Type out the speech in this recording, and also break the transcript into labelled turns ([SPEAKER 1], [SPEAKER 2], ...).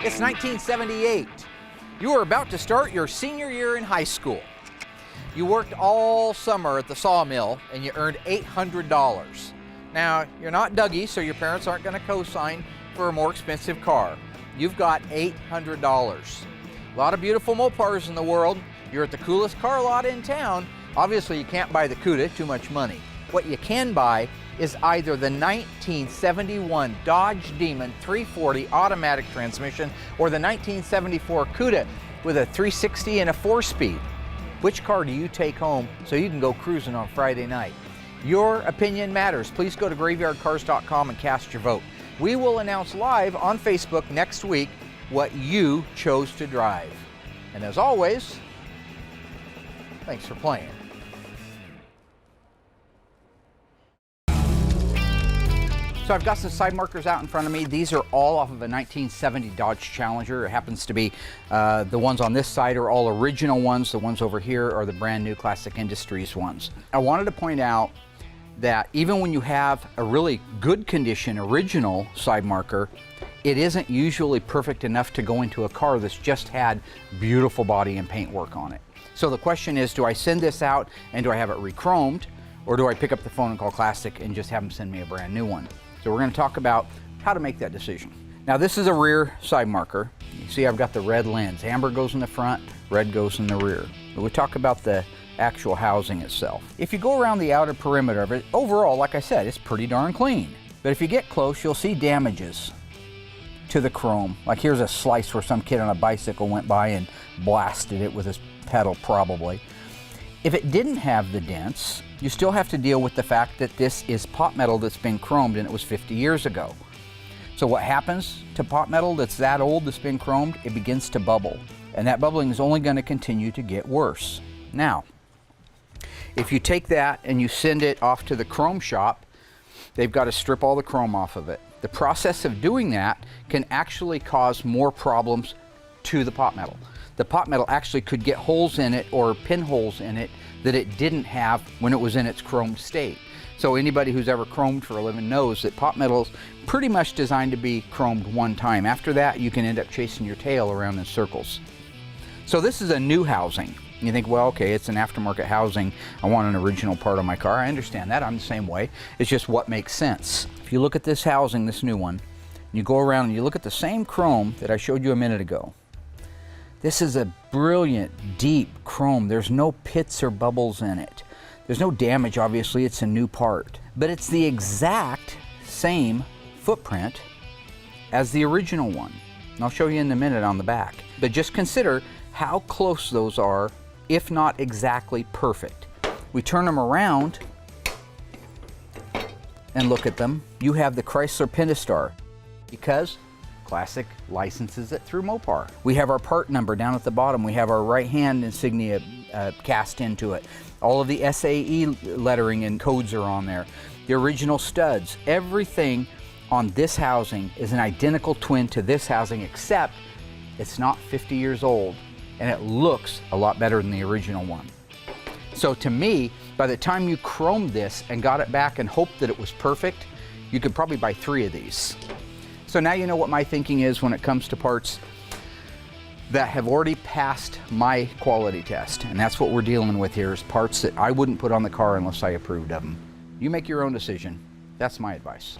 [SPEAKER 1] It's 1978. You are about to start your senior year in high school. You worked all summer at the sawmill and you earned $800. Now, you're not Dougie, so your parents aren't going to co-sign for a more expensive car. You've got $800. A lot of beautiful Mopars in the world. You're at the coolest car lot in town. Obviously, you can't buy the Cuda, too much money. What you can buy is either the 1971 Dodge Demon 340 automatic transmission or the 1974 Cuda with a 360 and a 4-speed. Which car do you take home so you can go cruising on Friday night? Your opinion matters. Please go to graveyardcars.com and cast your vote. We will announce live on Facebook next week what you chose to drive. And as always, thanks for playing. So I've got some side markers out in front of me. These are all off of a 1970 Dodge Challenger. It happens to be the ones on this side are all original ones. The ones over here are the brand new Classic Industries ones. I wanted to point out that even when you have a really good condition original side marker, it isn't usually perfect enough to go into a car that's just had beautiful body and paint work on it. So the question is, do I send this out and do I have it re-chromed, or do I pick up the phone and call Classic and just have them send me a brand new one? So we're going to talk about how to make that decision. Now this is a rear side marker. You see I've got the red lens. Amber goes in the front, red goes in the rear. But we'll talk about the actual housing itself. If you go around the outer perimeter of it, overall, like I said, it's pretty darn clean. But if you get close, you'll see damages to the chrome. Like here's a slice where some kid on a bicycle went by and blasted it with his pedal probably. If it didn't have the dents, you still have to deal with the fact that this is pot metal that's been chromed and it was 50 years ago. So what happens to pot metal that's that old, that's been chromed? It begins to bubble. And that bubbling is only going to continue to get worse. Now, if you take that and you send it off to the chrome shop, they've got to strip all the chrome off of it. The process of doing that can actually cause more problems to the pot metal. The pot metal actually could get holes in it or pinholes in it that it didn't have when it was in its chromed state. So anybody who's ever chromed for a living knows that pot metal's pretty much designed to be chromed one time. After that, you can end up chasing your tail around in circles. So this is a new housing. You think, well, okay, it's an aftermarket housing. I want an original part of my car. I understand that. I'm the same way. It's just what makes sense. If you look at this housing, this new one, you go around and you look at the same chrome that I showed you a minute ago. This is a brilliant, deep chrome. There's no pits or bubbles in it. There's no damage, obviously, it's a new part. But it's the exact same footprint as the original one. And I'll show you in a minute on the back. But just consider how close those are, if not exactly perfect. We turn them around and look at them. You have the Chrysler Pentastar because Classic licenses it through Mopar. We have our part number down at the bottom. We have our right hand insignia cast into it. All of the SAE lettering and codes are on there. The original studs. Everything on this housing is an identical twin to this housing, except it's not 50 years old and it looks a lot better than the original one. So to me, by the time you chromed this and got it back and hoped that it was perfect, you could probably buy 3 of these. So now you know what my thinking is when it comes to parts that have already passed my quality test. And that's what we're dealing with here, is parts that I wouldn't put on the car unless I approved of them. You make your own decision. That's my advice.